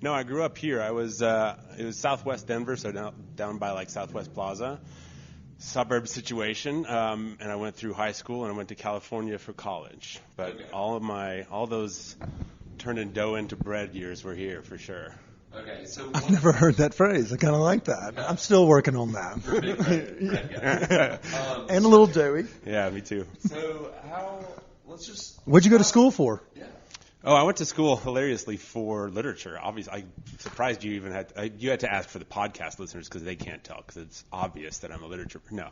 No, I grew up here. It was Southwest Denver, so down by like Southwest Plaza, suburb situation. And I went through high school and I went to California for college. But Okay. all those turning dough into bread years were here for sure. Okay, so I've never heard that phrase. I kind of like that. I'm still working on that. Big red guy. And a little doughy. Yeah, me too. So let's What'd you go to school for? Yeah. Oh, I went to school hilariously for literature. Obviously, I'm surprised you even you had to ask for the podcast listeners because they can't tell because it's obvious that I'm a literature. No.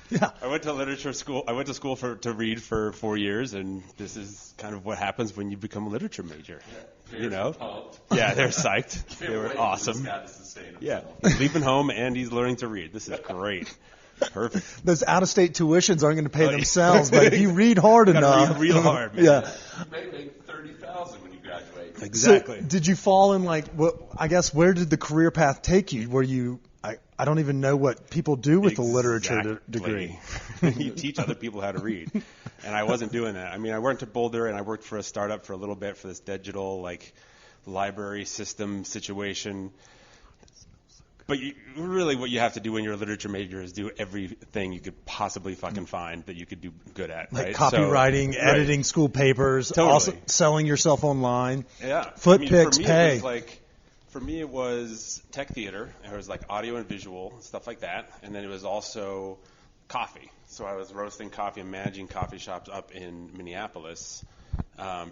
Yeah. I went to literature school. I went to school to read for 4 years, and this is kind of what happens when you become a literature major. Yeah. You know? Pumped. Yeah, they're psyched. Can't They were wait for awesome. This guy to sustain Yeah, himself. he's leaving home and he's learning to read. This is great. Perfect. Those out-of-state tuitions aren't going to pay Oh, yeah. themselves, but if you read hard Gotta enough. read real hard, man. Yeah. You may make $30,000 when you graduate. Exactly. So, did you fall in I guess, where did the career path take you? Were you, I don't even know what people do with a literature degree. You teach other people how to read. And I wasn't doing that. I mean, I went to Boulder and I worked for a startup for a little bit for this digital, library system situation. But really what you have to do when you're a literature major is do everything you could possibly fucking find that you could do good at, Like right? copywriting, So, editing school papers, Totally. also selling yourself online. Yeah. Foot I mean, pics, for me, pay. For me, it was tech theater. It was like audio and visual, stuff like that. And then it was also coffee. So I was roasting coffee and managing coffee shops up in Minneapolis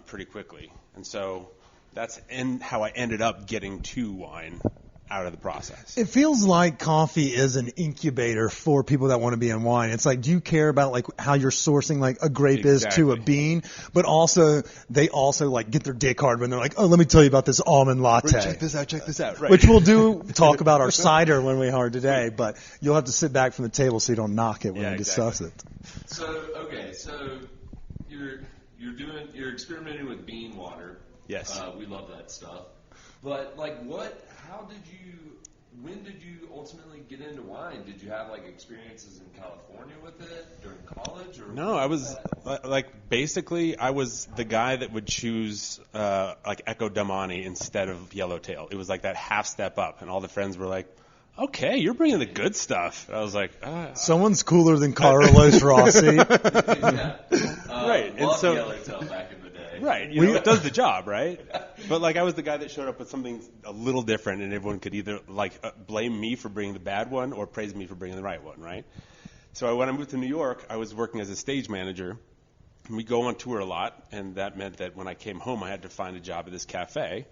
pretty quickly. And so that's how I ended up getting to wine out of the process. It feels like coffee is an incubator for people that want to be in wine. It's like, do you care about how you're sourcing a grape is to a Exactly. bean? But also, they also get their dick hard when they're like, oh, let me tell you about this almond latte. Check this out. Right. Which we'll talk about our cider when we are today, but you'll have to sit back from the table so you don't knock it when Yeah, we discuss exactly. it. So you're experimenting with bean water. Yes. We love that stuff. But when did you ultimately get into wine? Did you have experiences in California with it during college? Or No, I was basically I was the guy that would choose Echo Damani instead of Yellowtail. It was like that half step up, and all the friends were like, "Okay, you're bringing the good stuff." I was like, Someone's cooler than Carlos Rossi. Yeah. Right, and Loved so- Yellowtail back in the day. Right, it does the job, right? But I was the guy that showed up with something a little different, and everyone could either blame me for bringing the bad one or praise me for bringing the right one, right? So when I moved to New York, I was working as a stage manager. We go on tour a lot, and that meant that when I came home, I had to find a job at this cafe.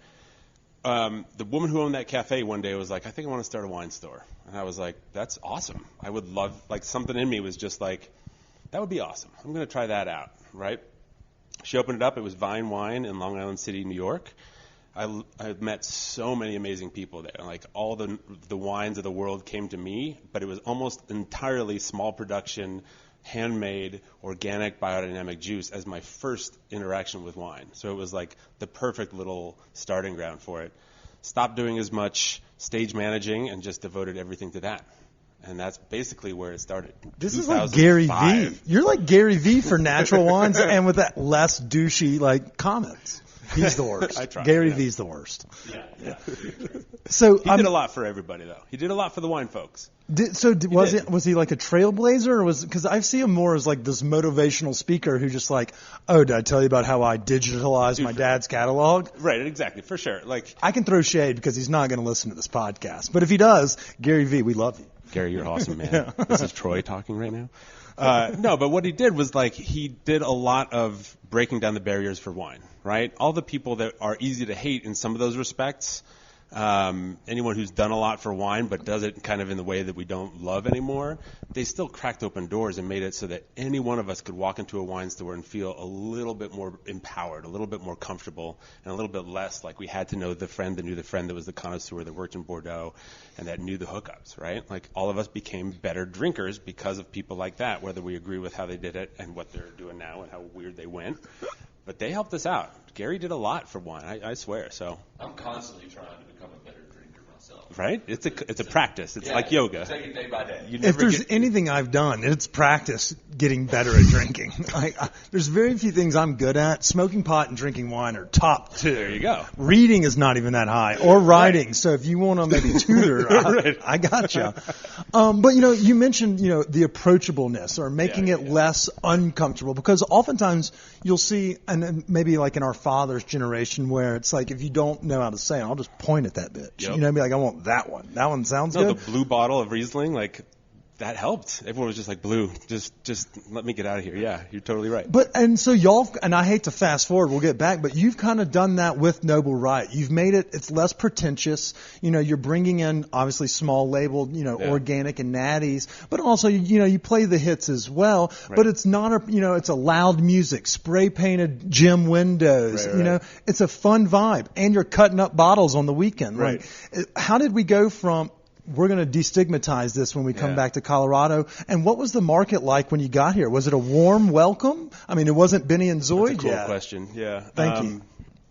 The woman who owned that cafe one day was like, "I think I want to start a wine store," and I was like, "That's awesome. I would love." Something in me was just like, "That would be awesome. I'm going to try that out," right? She opened it up. It was Vine Wine in Long Island City, New York. I met so many amazing people there. All the wines of the world came to me, but it was almost entirely small production, handmade, organic, biodynamic juice as my first interaction with wine. So it was the perfect little starting ground for it. Stopped doing as much stage managing and just devoted everything to that. And that's basically where it started. This is like Gary V. 2005. You're like Gary V for natural wines and with that less douchey comments. He's the worst. I try, Gary yeah. V's the worst. Yeah. So He did a lot for everybody, though. He did a lot for the wine folks. Was he like a trailblazer, or because I see him more as this motivational speaker who just oh, did I tell you about how I digitalized my dad's catalog? Right, exactly, for sure. I can throw shade because he's not going to listen to this podcast, but if he does, Gary V, we love you. Gary, you're awesome, man. This is Troy talking right now. No, but what he did was he did a lot of breaking down the barriers for wine, right? All the people that are easy to hate in some of those respects, anyone who's done a lot for wine but does it kind of in the way that we don't love anymore, they still cracked open doors and made it so that any one of us could walk into a wine store and feel a little bit more empowered, a little bit more comfortable, and a little bit less like we had to know the friend that knew the friend that was the connoisseur that worked in Bordeaux and that knew the hookups, right? All of us became better drinkers because of people like that, whether we agree with how they did it and what they're doing now and how weird they went. But they helped us out. Gary did a lot for wine, I swear. So I'm constantly trying to become a better drinker myself. Right? It's a practice. It's like yoga. Take it day by day. If there's anything I've done, it's practice getting better at drinking. There's very few things I'm good at. Smoking pot and drinking wine are top two. There you go. Reading is not even that high, or writing. Right. So if you want to maybe tutor, right. I gotcha. But you mentioned the approachableness or making it less uncomfortable, because oftentimes you'll see, and maybe like in our father's generation, where it's like if you don't know how to say it, I'll just point at that bitch. Yep. Be like, I want that one. That one sounds good. The blue bottle of Riesling, that helped. Everyone was just like, blue, just let me get out of here. Yeah, you're totally right. And so y'all, and I hate to fast forward, we'll get back, but you've kind of done that with Noble Riot. You've made it's less pretentious. You're bringing in obviously small labeled, organic and natties, but also, you play the hits as well, right. But it's not it's a loud music, spray painted gym windows, right. It's a fun vibe, and you're cutting up bottles on the weekend. Right. How did we go from, we're going to destigmatize this when we come back to Colorado. And what was the market like when you got here? Was it a warm welcome? I mean, it wasn't Benny and Zoid That's a cool yet. question. Yeah. Thank you.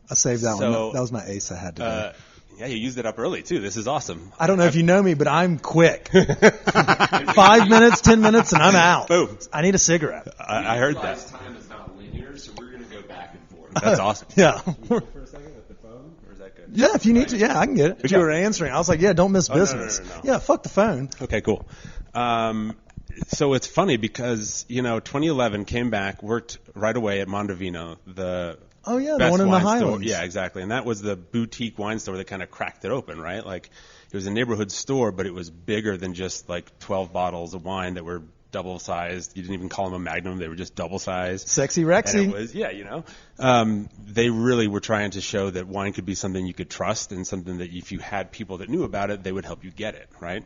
I saved that one. That was my ace I had today. Yeah, you used it up early, too. This is awesome. I don't know if you know me, but I'm quick. 5 minutes, 10 minutes, and I'm out. Boom. I need a cigarette. I heard that. Time is not linear, so we're going to go back and forth. That's awesome. Yeah. For a second with the phone, or is that good? Yeah, if you need to. Yeah, I can get it. But you were answering. I was like, don't miss business. No. Yeah, fuck the phone. Okay, cool. So it's funny because, 2011 came back, worked right away at Mondovino, the the one in the Highlands. Yeah, exactly. And that was the boutique wine store that kind of cracked it open, right? Like, it was a neighborhood store, but it was bigger than just like 12 bottles of wine that were double sized. You didn't even call them a Magnum; they were just double sized. Sexy Rexy. And it was, they really were trying to show that wine could be something you could trust and something that if you had people that knew about it, they would help you get it, right?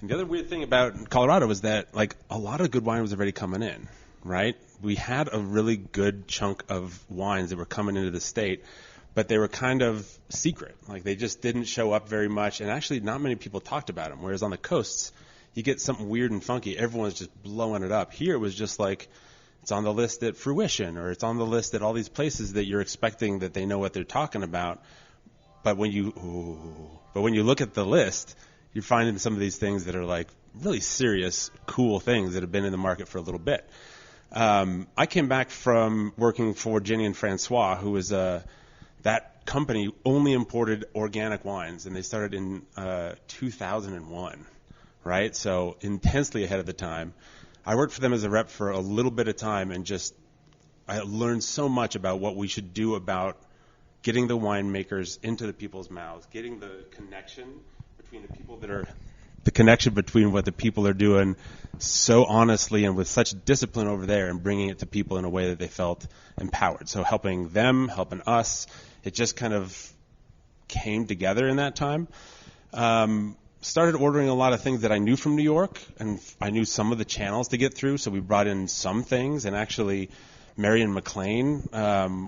And the other weird thing about Colorado was that like a lot of good wine was already coming in, right? We had a really good chunk of wines that were coming into the state, but they were kind of secret. Like they just didn't show up very much, and actually not many people talked about them. Whereas on the coasts, you get something weird and funky, everyone's just blowing it up. Here it was just like it's on the list at Fruition, or it's on the list at all these places that you're expecting that they know what they're talking about. But when you look at the list, you're finding some of these things that are like really serious, cool things that have been in the market for a little bit. I came back from working for Jenny and Francois, who was that company only imported organic wines, and they started in 2001, right? So intensely ahead of the time. I worked for them as a rep for a little bit of time, and I learned so much about what we should do about getting the winemakers into the people's mouths, getting the connection between the people between what the people are doing so honestly and with such discipline over there, and bringing it to people in a way that they felt empowered. So helping them, helping us, it just kind of came together in that time. Started ordering a lot of things that I knew from New York, and I knew some of the channels to get through, so we brought in some things, and actually Mary and McLean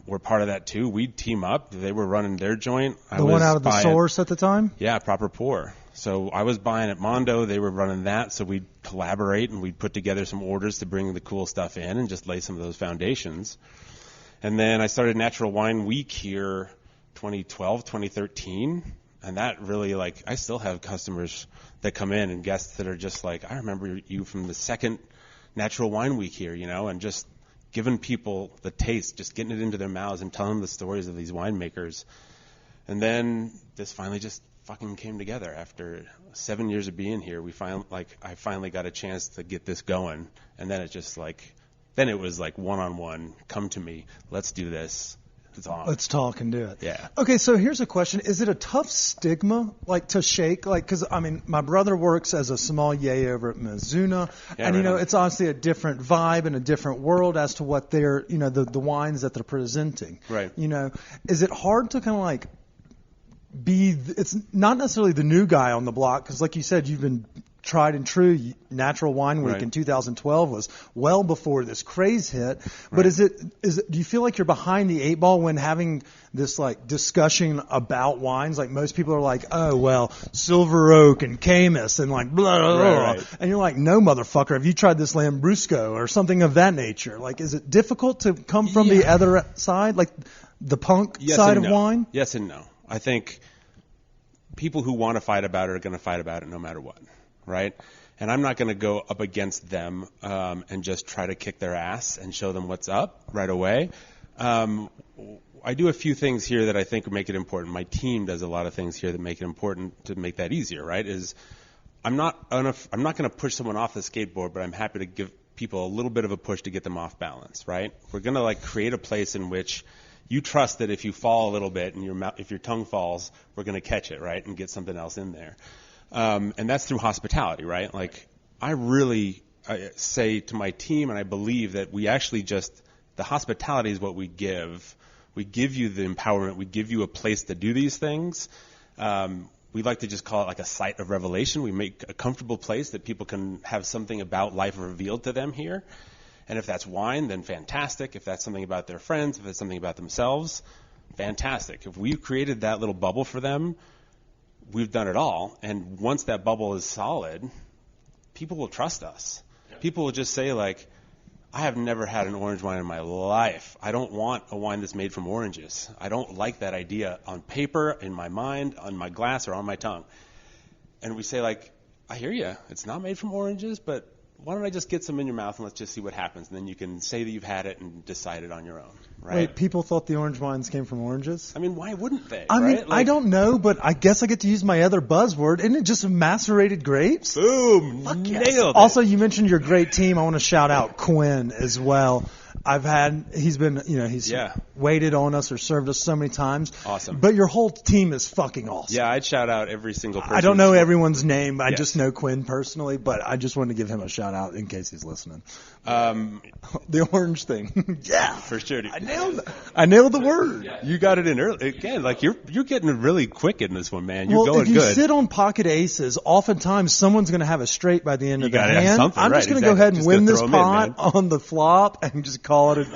were part of that too. We'd team up. They were running their joint. The one out of the source at the time? Yeah, Proper Pour. So I was buying at Mondo. They were running that. So we'd collaborate, and we'd put together some orders to bring the cool stuff in and just lay some of those foundations. And then I started Natural Wine Week here 2012, 2013. And that really, I still have customers that come in and guests that are just like, I remember you from the second Natural Wine Week here, and just giving people the taste, just getting it into their mouths and telling them the stories of these winemakers. And then this finally just fucking came together after 7 years of being here. I finally got a chance to get this going, and then it just then it was one-on-one, come to me, let's do this. It's on. Let's talk and do it. Yeah. Okay, so here's a question. Is it a tough stigma, to shake? Because, my brother works as a sommelier over at Mizuna, and, it's obviously a different vibe and a different world as to what they're, the wines that they're presenting. Right. Is it hard to kind of, it's not necessarily the new guy on the block, because, like you said, you've been tried and true. Natural Wine Week in 2012 was well before this craze hit. But is it? Do you feel like you're behind the eight ball when having this discussion about wines? Most people are like, oh well, Silver Oak and Camus and blah blah blah. Right. And you're like, no motherfucker, have you tried this Lambrusco or something of that nature? Is it difficult to come from the other side, the punk side of wine? Yes and no. I think people who want to fight about it are going to fight about it no matter what, right? And I'm not going to go up against them and just try to kick their ass and show them what's up right away. I do a few things here that I think make it important. My team does a lot of things here that make it important to make that easier, right? I'm not going to push someone off the skateboard, but I'm happy to give people a little bit of a push to get them off balance, right? We're going to like create a place in which you trust that if you fall a little bit and if your tongue falls, we're going to catch it, right, and get something else in there. And that's through hospitality, right? Like I really say to my team, and I believe that we actually the hospitality is what we give. We give you the empowerment. We give you a place to do these things. We like to just call it like a site of revelation. We make a comfortable place that people can have something about life revealed to them here. And if that's wine, then fantastic. If that's something about their friends, if it's something about themselves, fantastic. If we've created that little bubble for them, we've done it all. And once that bubble is solid, people will trust us. People will just say, like, I have never had an orange wine in my life. I don't want a wine that's made from oranges. I don't like that idea on paper, in my mind, on my glass, or on my tongue. And we say, like, I hear you. It's not made from oranges, but why don't I just get some in your mouth and let's just see what happens? And then you can say that you've had it and decide it on your own, right? Wait, people thought the orange wines came from oranges? I mean, why wouldn't they? I mean, right? I don't know, but I guess I get to use my other buzzword. Isn't it just macerated grapes? Boom! Fuck Nailed yes. it. Also, you mentioned your great team. I want to shout out Quinn as well. He's been, he's waited on us or served us so many times. Awesome. But your whole team is fucking awesome. Yeah, I'd shout out every single person. I don't know everyone's name. I Yes. just know Quinn personally, but I just wanted to give him a shout out in case he's listening. The orange thing. Yeah. For sure. Dude. I nailed the word. You got it in early. Again, like you're getting it really quick in this one, man. You're Well, going if you good. sit on pocket aces, oftentimes someone's going to have a straight by the end of the gotta have hand. something, I'm right, just going to go exactly. ahead and Just win go this throw 'em in, pot man. on the flop and just call it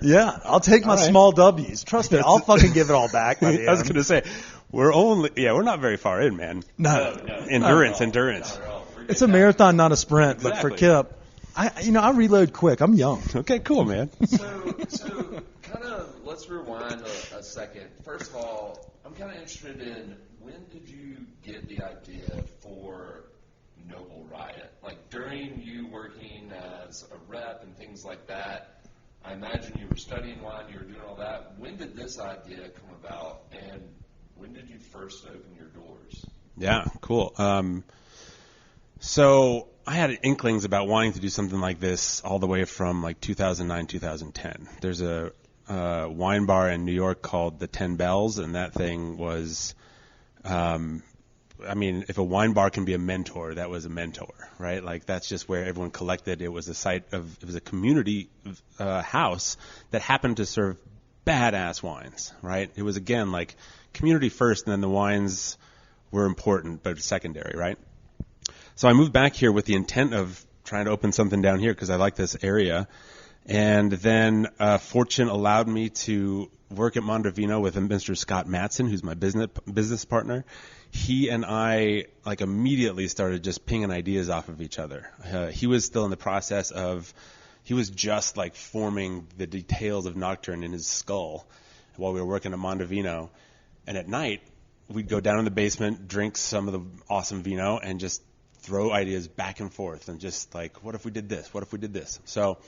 yeah, I'll take my All right. small W's. Trust me, I'll fucking give it all back by the end. I was going to say, we're not very far in, man. No. Endurance. It's a marathon, not a sprint, but for Exactly. Kip, I reload quick. I'm young. Okay, cool, man. So kind of let's rewind a second. First of all, I'm kind of interested in when did you get the idea for Noble Riot? Like during you working as a rep and things like that, I imagine you were studying wine, you were doing all that. When did this idea come about, and when did you first open your doors? Yeah, cool. So I had inklings about wanting to do something like this all the way from like 2009, 2010. There's a wine bar in New York called the 10 Bells, and that thing was, if a wine bar can be a mentor, that was a mentor, right? Like that's just where everyone collected. It was a community house that happened to serve badass wines, right? It was again like community first, and then the wines were important, but secondary, right? So I moved back here with the intent of trying to open something down here because I like this area. And then fortune allowed me to work at Mondovino with Mr. Scott Matson, who's my business partner. He and I like immediately started just pinging ideas off of each other. He was still in the process he was just like forming the details of Nocturne in his skull while we were working at Mondovino. And at night, we'd go down in the basement, drink some of the awesome vino, and just throw ideas back and forth and just like, what if we did this? What if we did this? So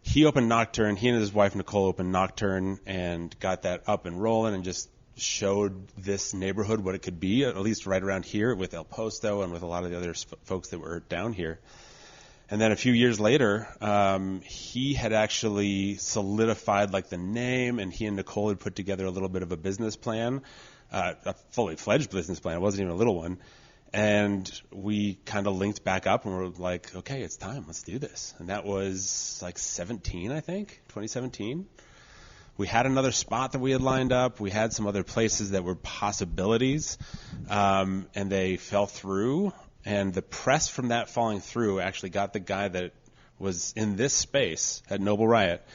he opened Nocturne. He and his wife, Nicole, opened Nocturne and got that up and rolling and just showed this neighborhood what it could be, at least right around here with El Posto and with a lot of the other folks that were down here. And then a few years later, he had actually solidified like the name, and he and Nicole had put together a little bit of a business plan, a fully fledged business plan. It wasn't even a little one. And we kind of linked back up and were like, okay, it's time. Let's do this. And that was like 2017. We had another spot that we had lined up. We had some other places that were possibilities, and they fell through. And the press from that falling through actually got the guy that was in this space at Noble Riot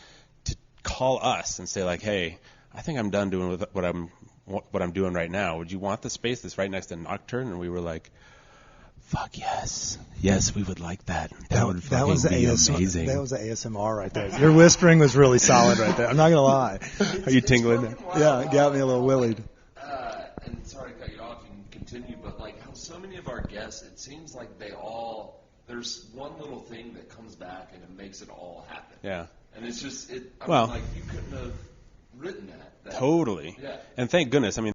to call us and say like, hey, I think I'm done doing what I'm doing right now. Would you want the space that's right next to Nocturne? And we were like, fuck yes. Yes, we would like that. That would be amazing. That was the ASMR right there. Your whispering was really solid right there. I'm not going to lie. Are you tingling? Yeah, it got me a little willied. And sorry to cut you off. You can continue, but like how so many of our guests, it seems like there's one little thing that comes back and it makes it all happen. Yeah. And it's just, I Well, mean, like you couldn't have written that. Totally. Yeah. And thank goodness. I mean,